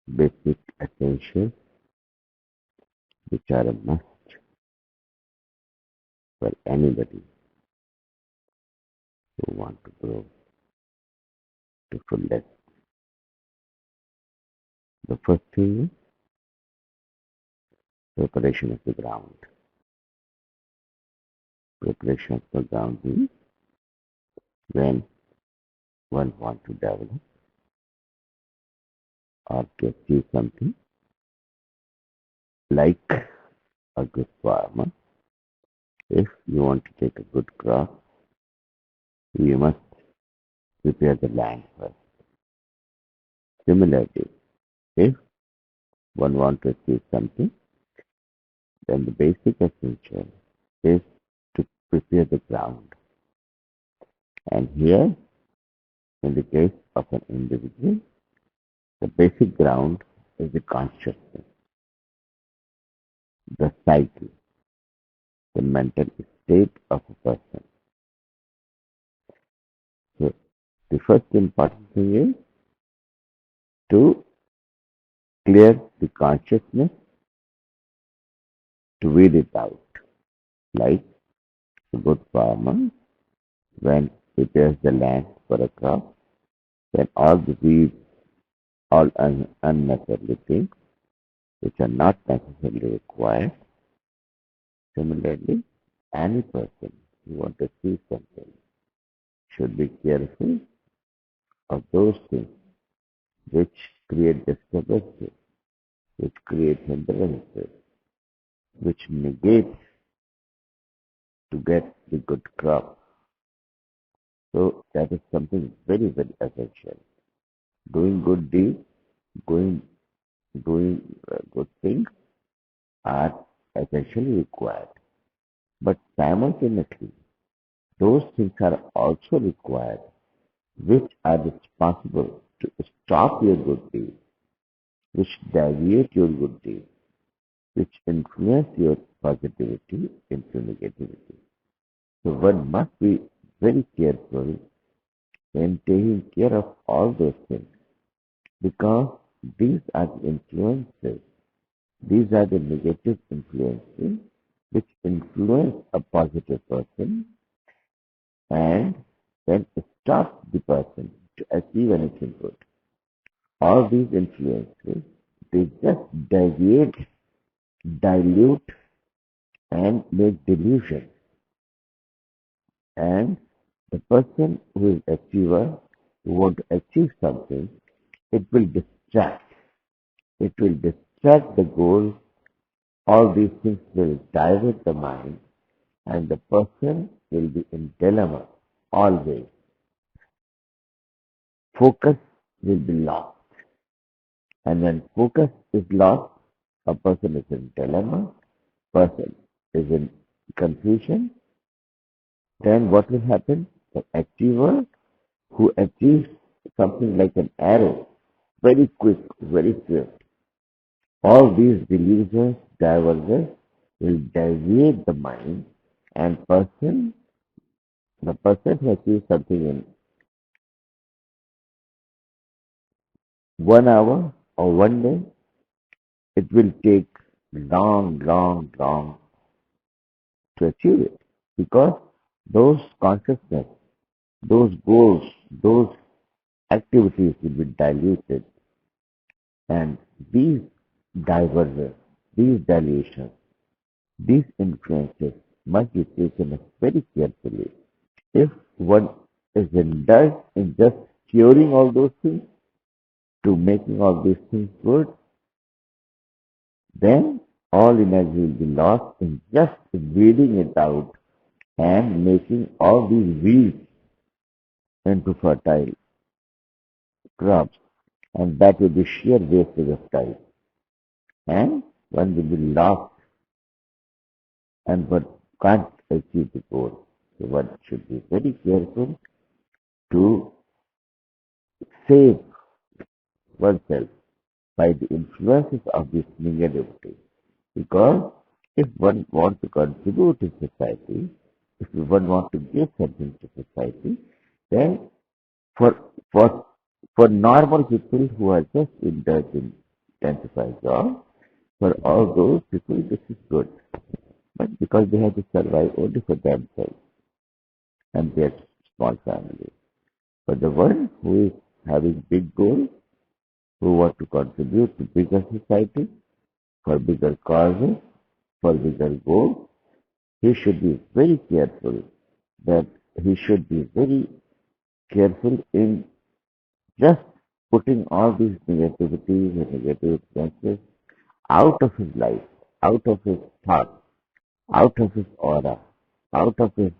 basic essentials which are a must for anybody who want to grow to fullest. The first thing is preparation of the ground. Preparation of the ground is when one wants to develop or to achieve something, like a good farmer. If you want to take a good crop, you must prepare the land first. Similarly, if one wants to achieve something, then the basic essential is to prepare the ground. And here, in the case of an individual, the basic ground is the consciousness, the psyche, the mental state of a person. So, the first important thing is to clear the consciousness, to weed it out. Like a good farmer, when he prepares the land for a crop, then all the weeds, all unnecessary things which are not necessarily required. Similarly, any person who wants to see something should be careful of those things which create disturbances, which create hindrances, which negate to get the good crop. So that is something very, very essential. Doing good deeds, doing good things are essentially required. But simultaneously, those things are also required which are responsible to stop your good deeds, which deviate your good deeds, which influence your positivity into negativity. So one must be very careful in taking care of all those things, because these are the influences, these are the negative influences which influence a positive person and then stop the person to achieve anything good. All these influences, they just deviate, dilute, and make delusion. And the person who is achiever, who want to achieve something, it will distract. It will distract the goal. All these things will divert the mind, and the person will be in dilemma always. Focus will be lost. And when focus is lost, a person is in dilemma, person is in confusion, then what will happen? The achiever who achieves something like an arrow, very quick, very swift, all these delusions, divergence will deviate the mind, and the person who achieves something in 1 hour or one day, it will take long to achieve it, because those consciousness, those goals, those activities will be diluted, and these divergences, these dilutions, these influences must be taken very carefully. If one is indulged in just curing all those things, to making all these things good, then all energy will be lost in just weeding it out and making all these weeds into fertile crops, and that will be sheer wastage of time. And one will be lost and one can't achieve the goal. So one should be very careful to save oneself by the influences of this negativity. Because if one wants to contribute to society, if one wants to give something to society, then for for for normal people who are just indulged in 10 to 5 jobs. For all those people, this is good. But because they have to survive only for themselves and their small family. For the one who is having big goals, who want to contribute to bigger society, for bigger causes, for bigger goals, he should be very careful that he should be very careful in just putting all these negativities and negative influences out of his life, out of his thoughts, out of his aura, out of his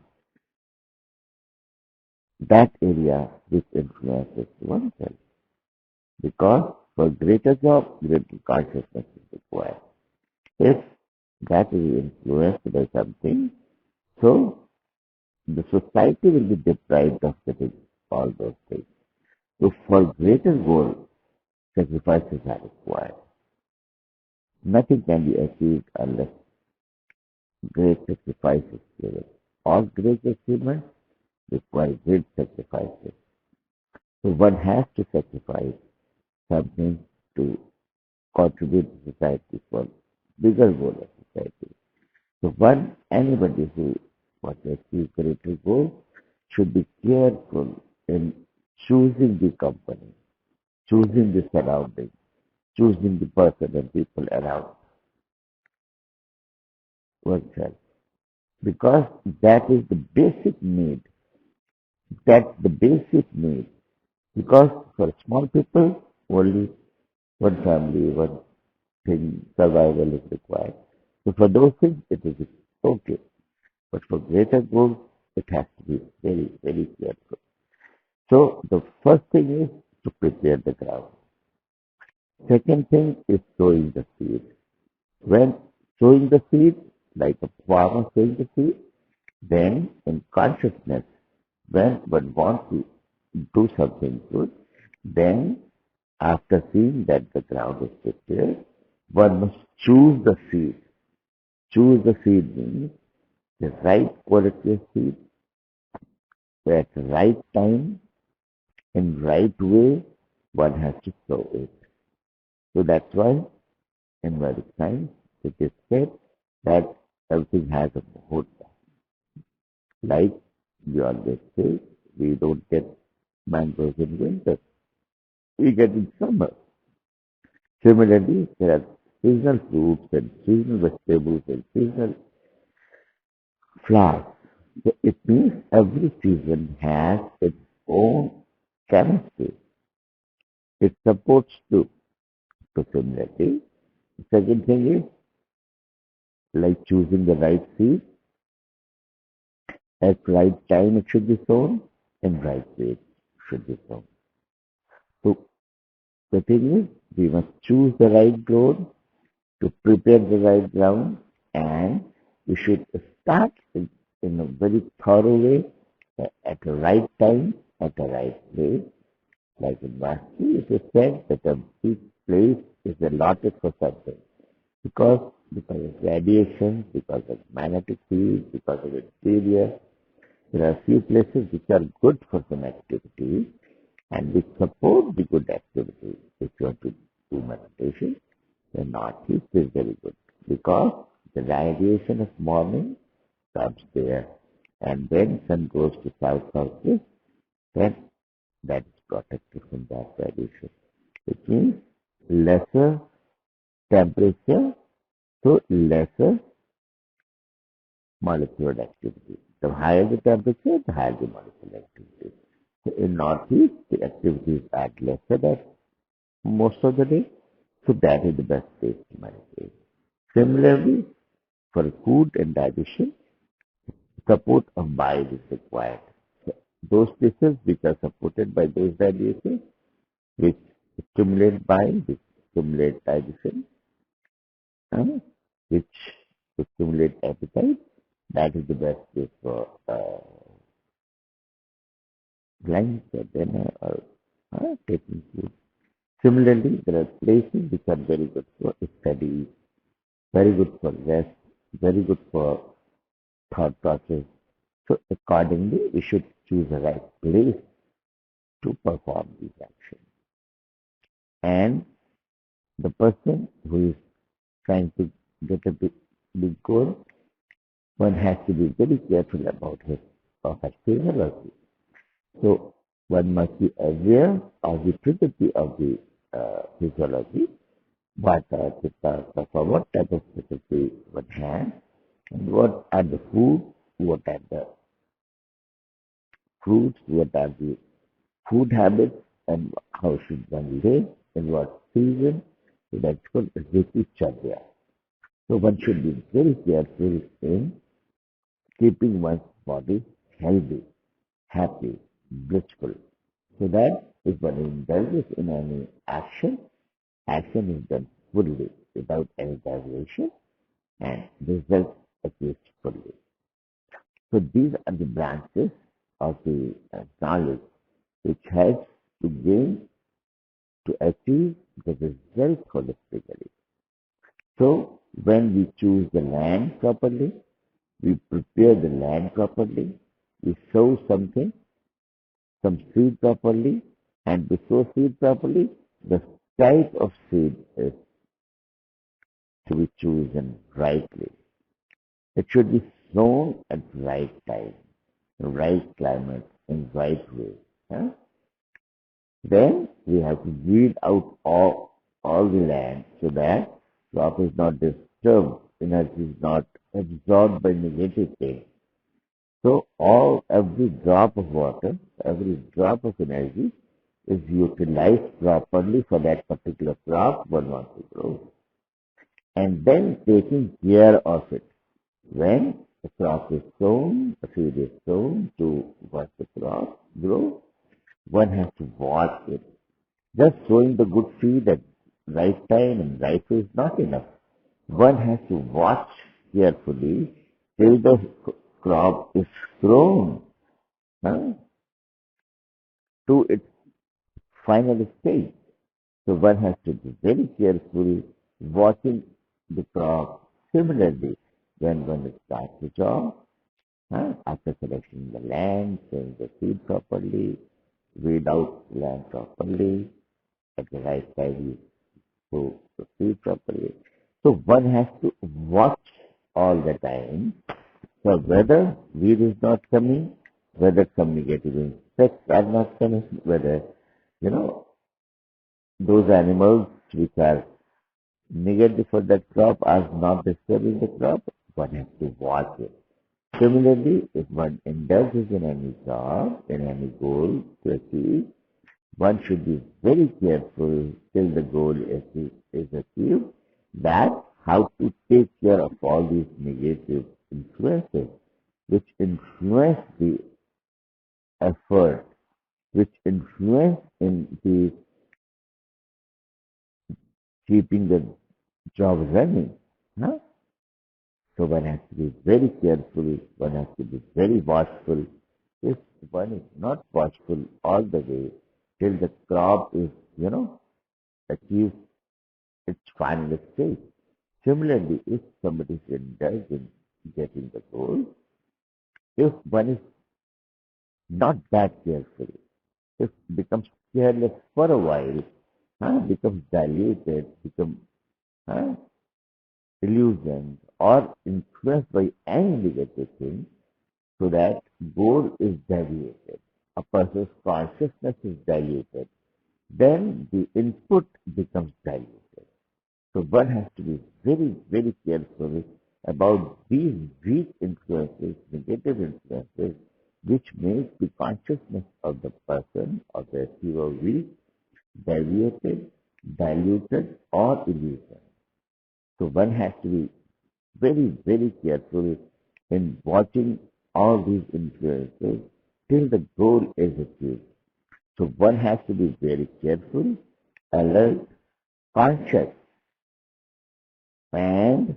that area which influences oneself. Because for greater job, greater consciousness is required. If that is influenced by something, so the society will be deprived of getting all those things. So for greater goal, sacrifices are required. Nothing can be achieved unless great sacrifices given. All great achievements require great sacrifices. So one has to sacrifice something to contribute to society for bigger goal of society. So one, anybody who wants to achieve greater goals should be careful in choosing the company, choosing the surrounding, choosing the person and people around oneself. Because that is the basic need. That's the basic need. Because for small people, only one family, one thing, survival is required. So for those things, it is okay. But for greater goals, it has to be very, very careful. So the first thing is to prepare the ground. Second thing is sowing the seed. When sowing the seed, like a farmer sowing the seed, then in consciousness, when one wants to do something good, then after seeing that the ground is prepared, one must choose the seed. Choose the seed means the right quality of seed at the right time, in right way, one has to sow it. So that's why in Vedic science it is said that everything has a muhurta. Like we always say, we don't get mangoes in winter, we get in summer. Similarly, there are seasonal fruits and seasonal vegetables and seasonal flowers. So it means every season has its own chemistry. It supports too. So similarly, the second thing is like choosing the right seed at right time it should be sown and right way it should be sown. So the thing is we must choose the right ground to prepare the right ground and we should start in a very thorough way at the right time, at the right place. Like in Vastu, it is said that a big place is allotted for something. Because of radiation, because of magnetic field, because of interior, there are few places which are good for some activity and which support the good activity. If you want to do meditation, the northeast is very good because the radiation of morning comes there and when sun goes to south southwest, then that is protected from that radiation. It means lesser temperature, so lesser molecular activity. The higher the temperature, the higher the molecular activity. So in northeast, the activities are lesser than most of the day, so that is the best place to meditate. Similarly, for food and digestion, support of bile is required. So those places which are supported by those radiations, which stimulate bile, which stimulate digestion, which stimulate appetite, that is the best place for lunch or dinner or taking food. Similarly, there are places which are very good for study, very good for rest, very good for thought process. So accordingly, we should choose the right place to perform these actions. And the person who is trying to get a big goal, one has to be very careful about his or her physiology. So one must be aware of the frequency of the physiology, what what type of frequency one has, and what are the food, what are the fruits, what are the food habits, and how should one live, in what season. So that's called Charya. So one should be very careful in keeping one's body healthy, happy, blissful, so that if one indulges in any action, action is done fully without any deviation and results achieved fully. So these are the branches of the knowledge which helps to gain, to achieve the result holistically. So when we choose the land properly, we prepare the land properly, we sow something, some seed properly, and to sow seed properly, the type of seed is to be chosen rightly. It should be sown at the right time, the right climate, in right way. Huh? Then we have to weed out all the land so that crop is not disturbed, energy is not absorbed by negative things. So every drop of water, every drop of energy is utilized properly for that particular crop one wants to grow. And then taking care of it. When the crop is sown, a seed is sown to watch the crop grow, one has to watch it. Just sowing the good seed at right time and right way is not enough. One has to watch carefully till the crop is grown, huh, to its final stage. So one has to be very careful watching the crop. Similarly, when one starts the job, after selecting the land, sowing the seed properly, weed out land properly, at the right time you sow the seed properly. So one has to watch all the time. So whether weed is not coming, whether some negative insects are not coming, whether, you know, those animals which are negative for that crop are not disturbing the crop, one has to watch it. Similarly, if one indulges in any job, in any goal to achieve, one should be very careful till the goal is achieved, that how to take care of all these negative influences which influence the effort, which influence in the keeping the job running. Huh? So one has to be very careful, one has to be very watchful. If one is not watchful all the way till the crop is, achieves its final stage. Similarly, if somebody is indulged in getting the goal, if one is not that careful, if becomes careless for a while, becomes diluted, becomes huh, illusioned or influenced by any negative thing, so that goal is deviated, a person's consciousness is diluted, then the input becomes diluted. So one has to be very, very careful about these weak influences, negative influences, which make the consciousness of the person or the achiever weak, deviated, diluted, or illusioned. So one has to be very, very careful in watching all these influences till the goal is achieved. So one has to be very careful, alert, conscious, and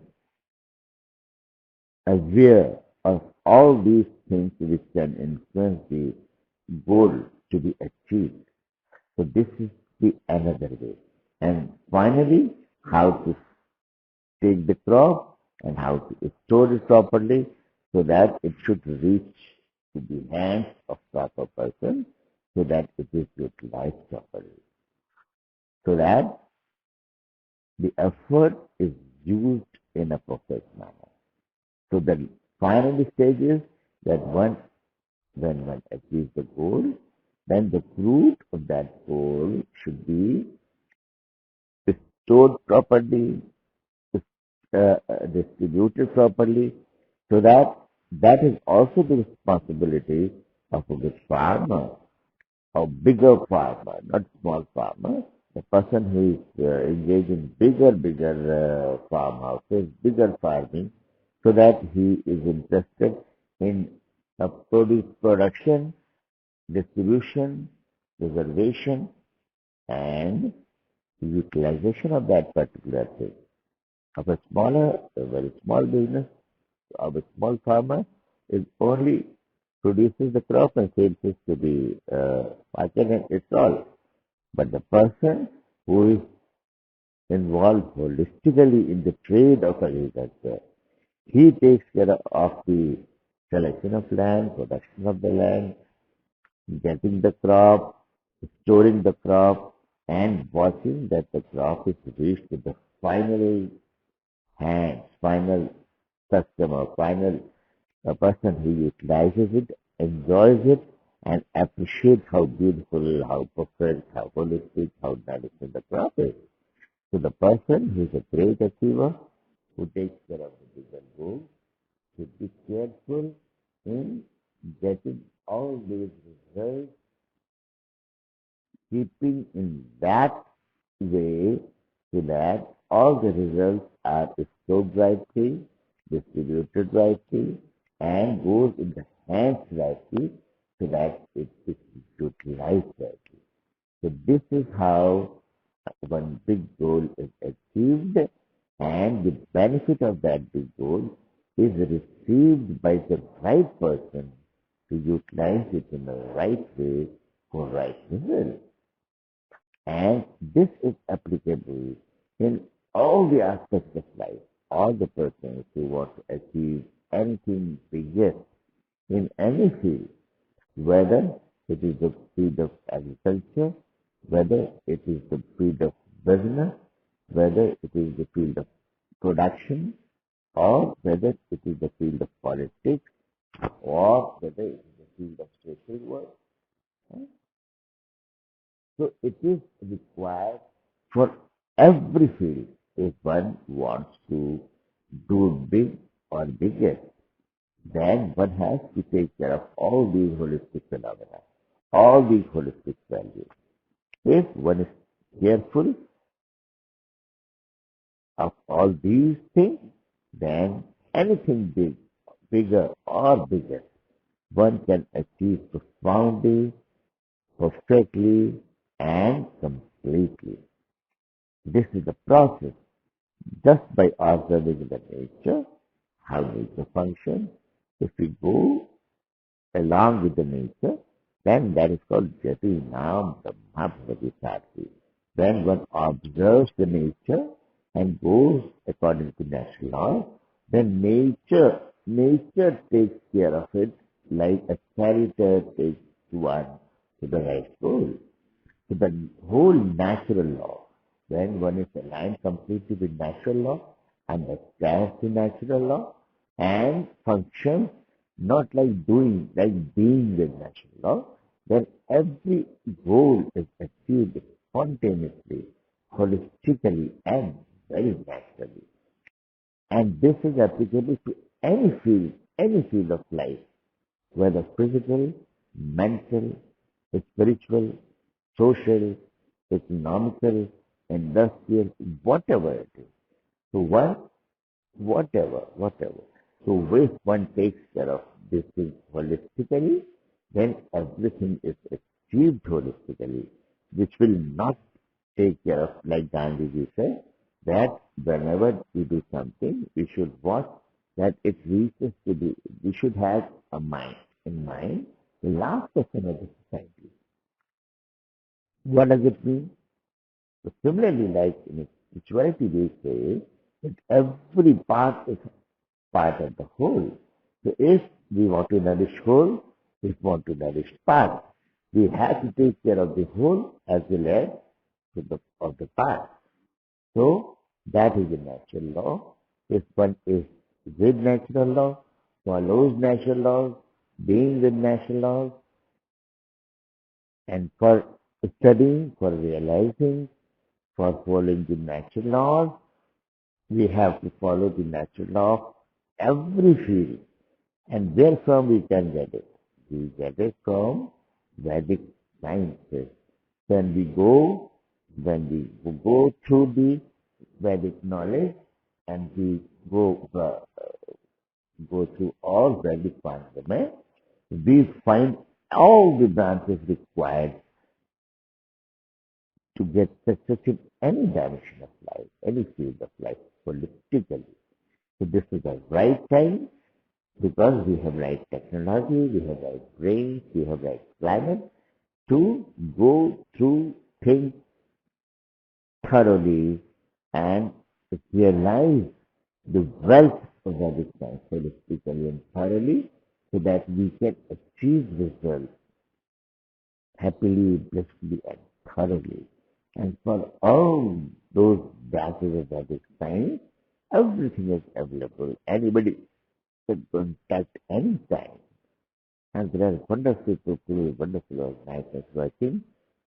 aware of all these things which can influence the goal to be achieved. So this is the another way. And finally, how to take the crop and how to store it properly so that it should reach to the hands of proper person so that it is utilized properly. So that the effort is used in a perfect manner. So the final stage is that when one achieves the goal, then the fruit of that goal should be stored properly, distributed properly, so that is also the responsibility of a good farmer, a bigger farmer, not small farmer, a person who is engaged in bigger farmhouses, bigger farming, so that he is interested in produce production, distribution, preservation, and utilization of that particular thing. Of a very small business, of a small farmer, is only produces the crop and sells it to the market, and it's all. But the person who is involved holistically in the trade of agriculture, he takes care of the selection of land, production of the land, getting the crop, storing the crop, and watching that the crop is reached to the final hand, final customer, final person who utilizes it, enjoys it, and appreciates how beautiful, how perfect, how holistic, how nourishing the crop is. So the person who is a great achiever, who takes care of the bigger goals, should be careful in getting all these results, keeping in that way so that all the results are stored rightly, distributed rightly, and goes in the hands rightly so that it is utilized rightly. So this is how one big goal is achieved, and the benefit of that big goal is received by the right person to utilize it in the right way for right result. And this is applicable in all the aspects of life. All the persons who want to achieve anything bigger in any field, whether it is the field of agriculture, whether it is the field of business, whether it is the field of production, or whether it is the field of politics, or whether it is the field of social work. So it is required for every field if one wants to do big or bigger, then one has to take care of all these holistic phenomena, all these holistic values. If one is careful of all these things, then anything bigger or bigger, one can achieve profoundly, perfectly, and completely. This is the process just by observing the nature, how nature functions. If we go along with the nature, then that is called Jati Nam Brahma Bhavati Sati. When one observes the nature and goes according to natural law, then nature takes care of it like a charioteer takes one to the right goal. So the whole natural law, when one is aligned completely with natural law, understands the natural law, and functions not like doing, like being with natural law, then every goal is achieved spontaneously, holistically, and very naturally. And this is applicable to any field of life, whether physical, mental, spiritual, social, economical, industrial, whatever it is. So whatever. So if one takes care of this thing holistically, then everything is achieved holistically, which will not take care of, like Gandhiji said, that whenever we do something, we should watch that it reaches to the, we should have a mind, in mind, the last person of the society. What does it mean? So similarly, like in spirituality, they say that every part is part of the whole. So if we want to nourish whole, if we want to nourish part, we have to take care of the whole as well as of the part. So That is the natural law. If one is with natural law, follows natural laws, being with natural laws, and for studying, for realizing, for following the natural laws, we have to follow the natural law of every field. And where from we can get it? We get it from Vedic sciences. When we go through the Vedic knowledge and we go through all Vedic fundament, we find all the branches required to get success in any dimension of life, any field of life, politically. So this is the right time because we have right technology, we have right brains, we have right climate to go through things thoroughly and realize the wealth of Vedic science holistically and thoroughly so that we can achieve results happily, blissfully, and thoroughly. And for all those branches of Vedic science, everything is available. Anybody can contact anytime. And there are wonderful people, wonderful organizers working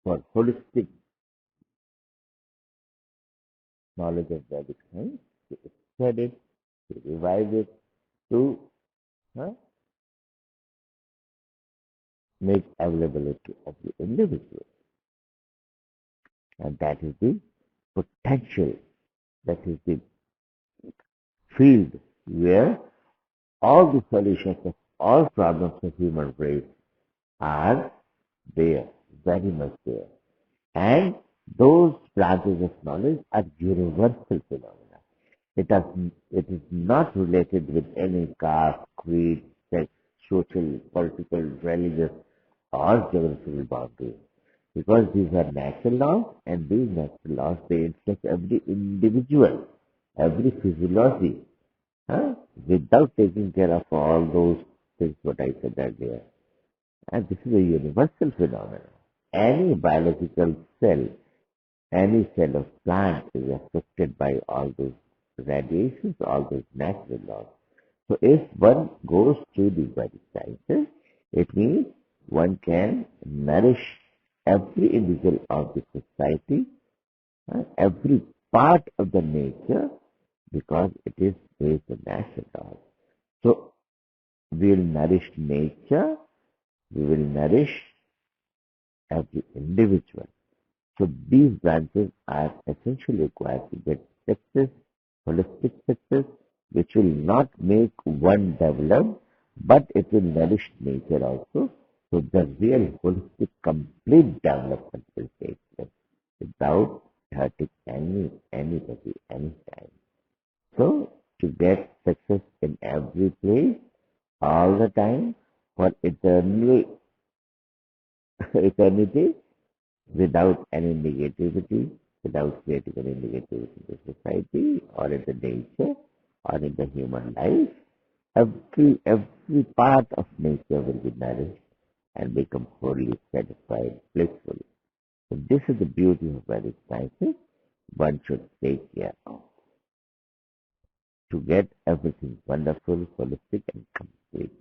for holistic knowledge of Vedic science, to spread it, to revive it, to uh, make availability of the individual. And that is the potential, that is the field where all the solutions of all problems of human race are there, very much there. And those branches of knowledge are universal phenomena. It is not related with any caste, creed, sex, social, political, religious, or geographical boundaries. Because these are natural laws, and these natural laws, they influence every individual, every physiology, huh? Without taking care of all those things what I said earlier. And this is a universal phenomenon. Any biological cell, any cell of plant is affected by all those radiations, all those natural laws. So if one goes through the Vedic sciences, it means one can nourish every individual of the society, every part of the nature, because it is based on natural laws. So we will nourish nature, we will nourish every individual. So these branches are essentially required to get success, holistic success, which will not make one develop, but it will nourish nature also. So the real holistic complete development will take place without hurting anybody, anytime. So to get success in every place, all the time, for eternity, without any negativity, without creating any negativity in the society or in the nature or in the human life. Every part of nature will be nourished and become wholly satisfied, blissful. So this is the beauty of Vedic sciences one should take care of to get everything wonderful, holistic, and complete.